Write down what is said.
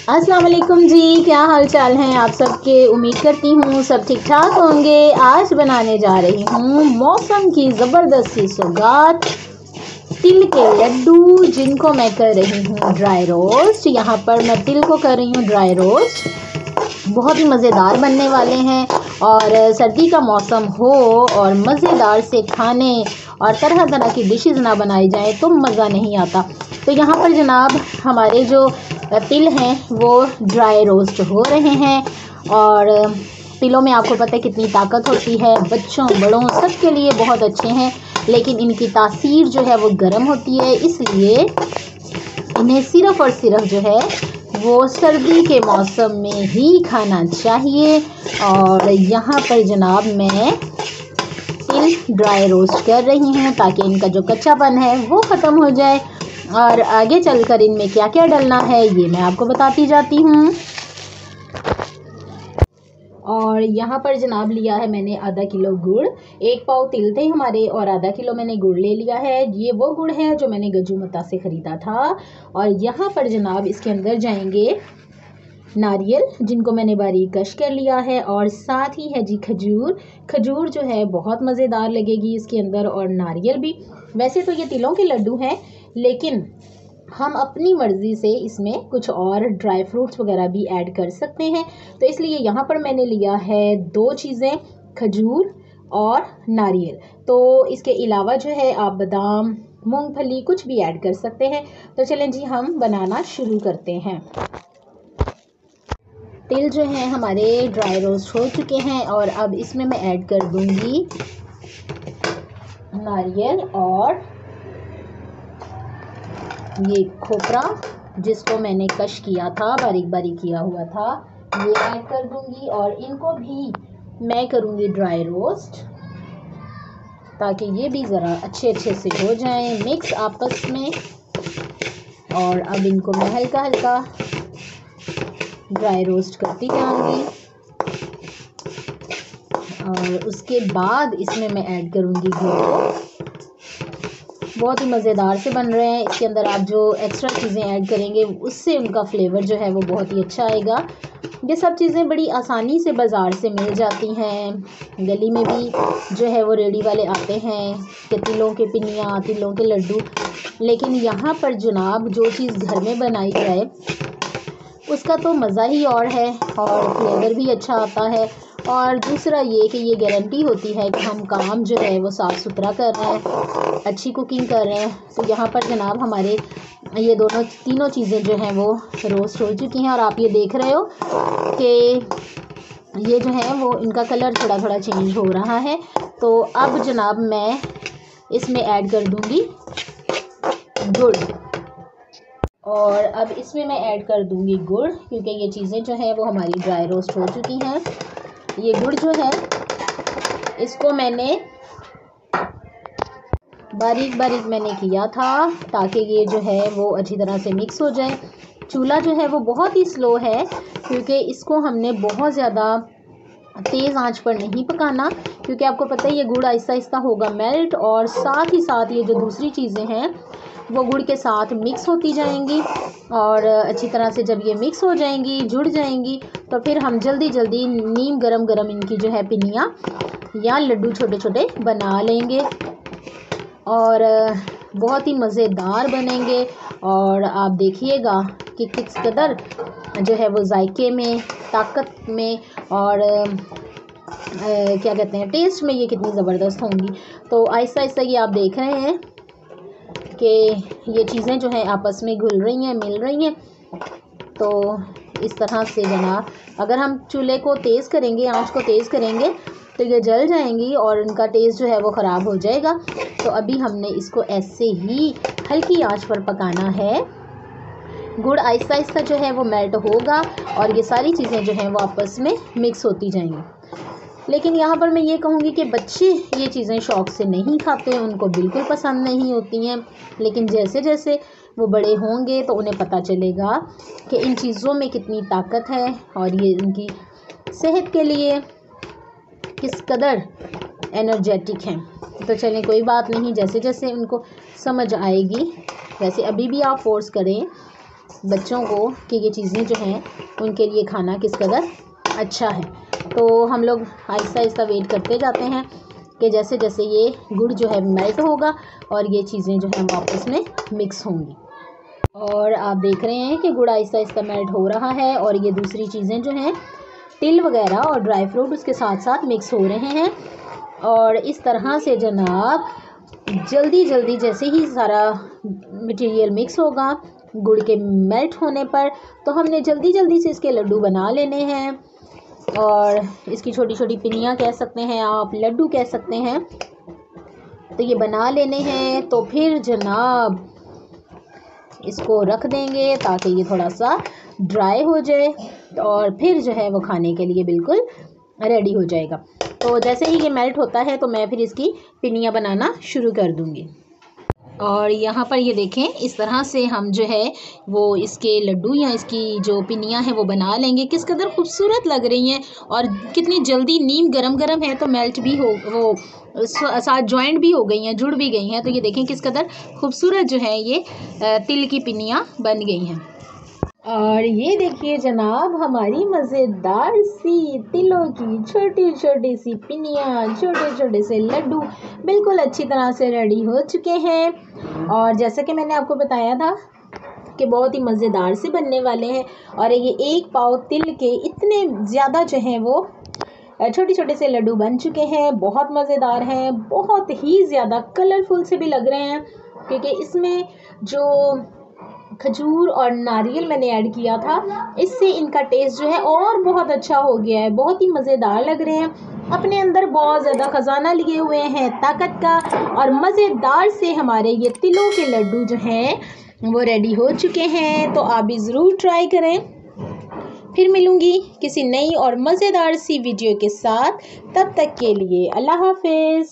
अस्सलाम वालेकुम जी, क्या हाल चाल हैं आप सबके। उम्मीद करती हूँ सब ठीक ठाक होंगे। आज बनाने जा रही हूँ मौसम की ज़बरदस्त सी सौगात, तिल के लड्डू, जिनको मैं कर रही हूँ ड्राई रोस्ट। यहाँ पर मैं तिल को कर रही हूँ ड्राई रोस्ट। बहुत ही मज़ेदार बनने वाले हैं और सर्दी का मौसम हो और मज़ेदार से खाने और तरह तरह की डिशेस ना बनाई जाए तो मज़ा नहीं आता। तो यहाँ पर जनाब हमारे जो तिल हैं वो ड्राई रोस्ट हो रहे हैं और तिलों में आपको पता है कितनी ताकत होती है। बच्चों बड़ों सब के लिए बहुत अच्छे हैं, लेकिन इनकी तासीर जो है वो गर्म होती है, इसलिए इन्हें सिर्फ़ और सिर्फ जो है वो सर्दी के मौसम में ही खाना चाहिए। और यहाँ पर जनाब मैं तिल ड्राई रोस्ट कर रही हूँ ताकि इनका जो कच्चापन है वो ख़त्म हो जाए। और आगे चलकर इनमें क्या क्या डालना है ये मैं आपको बताती जाती हूँ। और यहाँ पर जनाब लिया है मैंने आधा किलो गुड़, 1 पाव तिल थे हमारे और आधा किलो मैंने गुड़ ले लिया है। ये वो गुड़ है जो मैंने गजूमता से ख़रीदा था। और यहाँ पर जनाब इसके अंदर जाएंगे नारियल, जिनको मैंने बारीक कश कर लिया है, और साथ ही है जी खजूर। खजूर जो है बहुत मज़ेदार लगेगी इसके अंदर, और नारियल भी। वैसे तो ये तिलों के लड्डू हैं, लेकिन हम अपनी मर्ज़ी से इसमें कुछ और ड्राई फ्रूट्स वगैरह भी ऐड कर सकते हैं। तो इसलिए यहाँ पर मैंने लिया है 2 चीज़ें, खजूर और नारियल। तो इसके अलावा जो है आप बादाम, मूंगफली कुछ भी ऐड कर सकते हैं। तो चलें जी हम बनाना शुरू करते हैं। तिल जो है हमारे ड्राई रोस्ट हो चुके हैं और अब इसमें मैं ऐड कर दूंगी नारियल और ये खोपरा जिसको मैंने कश किया था, बारीक बारीक किया हुआ था, ये ऐड कर दूंगी। और इनको भी मैं करूंगी ड्राई रोस्ट ताकि ये भी ज़रा अच्छे से हो जाएं मिक्स आपस में। और अब इनको मैं हल्का हल्का ड्राई रोस्ट करती जाऊंगी। और उसके बाद इसमें मैं ऐड करूंगी गुड़। बहुत ही मज़ेदार से बन रहे हैं। इसके अंदर आप जो एक्स्ट्रा चीज़ें ऐड करेंगे उससे उनका फ्लेवर जो है वो बहुत ही अच्छा आएगा। ये सब चीज़ें बड़ी आसानी से बाज़ार से मिल जाती हैं, गली में भी जो है वो रेडी वाले आते हैं कि तिलों के पिनिया, तिलों के लड्डू। लेकिन यहाँ पर जनाब जो चीज़ घर में बनाई जाए उसका तो मज़ा ही और है और फ्लेवर भी अच्छा आता है। और दूसरा ये कि ये गारंटी होती है कि हम काम जो है वो साफ़ सुथरा कर रहे हैं, अच्छी कुकिंग कर रहे हैं। तो यहाँ पर जनाब हमारे ये तीनों चीज़ें जो हैं वो रोस्ट हो चुकी हैं और आप ये देख रहे हो कि ये जो है वो इनका कलर थोड़ा थोड़ा चेंज हो रहा है। तो अब जनाब मैं इसमें ऐड कर दूँगी गुड़। और अब इसमें मैं ऐड कर दूंगी गुड़, क्योंकि ये चीज़ें जो हैं वो हमारी ड्राई रोस्ट हो चुकी हैं। ये गुड़ जो है इसको मैंने बारीक बारीक मैंने किया था ताकि ये जो है वो अच्छी तरह से मिक्स हो जाए। चूल्हा जो है वो बहुत ही स्लो है, क्योंकि इसको हमने बहुत ज़्यादा तेज़ आंच पर नहीं पकाना, क्योंकि आपको पता है ये गुड़ आहिस्ता आहिस्ता होगा मेल्ट, और साथ ही साथ ये जो दूसरी चीज़ें हैं वो गुड़ के साथ मिक्स होती जाएंगी। और अच्छी तरह से जब ये मिक्स हो जाएंगी, जुड़ जाएंगी, तो फिर हम जल्दी जल्दी नीम गरम गरम इनकी जो है पिनियाँ या लड्डू छोटे छोटे बना लेंगे और बहुत ही मज़ेदार बनेंगे। और आप देखिएगा कि किस कदर जो है वो जायके में, ताकत में और क्या कहते हैं टेस्ट में ये कितनी ज़बरदस्त होंगी। तो आहिस्ता आहिस्ता ये आप देख रहे हैं कि ये चीज़ें जो हैं आपस में घुल रही हैं, मिल रही हैं। तो इस तरह से जनाब अगर हम चूल्हे को तेज़ करेंगे, आंच को तेज़ करेंगे, तो ये जल जाएंगी और इनका टेस्ट जो है वो ख़राब हो जाएगा। तो अभी हमने इसको ऐसे ही हल्की आंच पर पकाना है। गुड़ आहिस्ता आहिस्ता जो है वो मेल्ट होगा और ये सारी चीज़ें जो हैं वो आपस में मिक्स होती जाएंगी। लेकिन यहाँ पर मैं ये कहूँगी कि बच्चे ये चीज़ें शौक़ से नहीं खाते, उनको बिल्कुल पसंद नहीं होती हैं। लेकिन जैसे जैसे वो बड़े होंगे तो उन्हें पता चलेगा कि इन चीज़ों में कितनी ताकत है और ये इनकी सेहत के लिए किस कदर एनर्जेटिक हैं। तो चलें कोई बात नहीं, जैसे जैसे उनको समझ आएगी वैसे अभी भी आप फोर्स करें बच्चों को कि ये चीज़ें जो हैं उनके लिए खाना किस कदर अच्छा है। तो हम लोग आहिस्ता आहिस्ता वेट करते जाते हैं कि जैसे जैसे ये गुड़ जो है मेल्ट होगा और ये चीज़ें जो हैं आपस में मिक्स होंगी। और आप देख रहे हैं कि गुड़ आहिस्ता आहिस्ता मेल्ट हो रहा है और ये दूसरी चीज़ें जो हैं तिल वगैरह और ड्राई फ्रूट उसके साथ साथ मिक्स हो रहे हैं। और इस तरह से जनाब जल्दी जल्दी जैसे ही सारा मटेरियल मिक्स होगा गुड़ के मेल्ट होने पर, तो हमने जल्दी जल्दी से इसके लड्डू बना लेने हैं। और इसकी छोटी छोटी पिनियाँ कह सकते हैं आप, लड्डू कह सकते हैं। तो ये बना लेने हैं। तो फिर जनाब इसको रख देंगे ताकि ये थोड़ा सा ड्राई हो जाए और फिर जो है वो खाने के लिए बिल्कुल रेडी हो जाएगा। तो जैसे ही ये मेल्ट होता है तो मैं फिर इसकी पिनियाँ बनाना शुरू कर दूँगी। और यहाँ पर ये देखें, इस तरह से हम जो है वो इसके लड्डू या इसकी जो पिनियाँ हैं वो बना लेंगे। किस कदर खूबसूरत लग रही हैं और कितनी जल्दी, नीम गरम गरम है तो मेल्ट भी हो, वो साथ जॉइंट भी हो गई हैं, जुड़ भी गई हैं। तो ये देखें किस कदर खूबसूरत जो है ये तिल की पिनियाँ बन गई हैं। और ये देखिए जनाब हमारी मज़ेदार सी तिलों की छोटी छोटी सी पिनियाँ, छोटे छोटे से लड्डू बिल्कुल अच्छी तरह से रेडी हो चुके हैं। और जैसा कि मैंने आपको बताया था कि बहुत ही मज़ेदार से बनने वाले हैं। और ये एक पाव तिल के इतने ज़्यादा जो हैं वो छोटे छोटे से लड्डू बन चुके हैं। बहुत मज़ेदार हैं, बहुत ही ज़्यादा कलरफुल से भी लग रहे हैं क्योंकि इसमें जो खजूर और नारियल मैंने ऐड किया था, इससे इनका टेस्ट जो है और बहुत अच्छा हो गया है। बहुत ही मज़ेदार लग रहे हैं, अपने अंदर बहुत ज़्यादा ख़जाना लिए हुए हैं ताकत का। और मज़ेदार से हमारे ये तिलों के लड्डू जो हैं वो रेडी हो चुके हैं। तो आप भी ज़रूर ट्राई करें। फिर मिलूँगी किसी नई और मज़ेदार सी वीडियो के साथ, तब तक के लिए अल्लाह हाफ़िज़।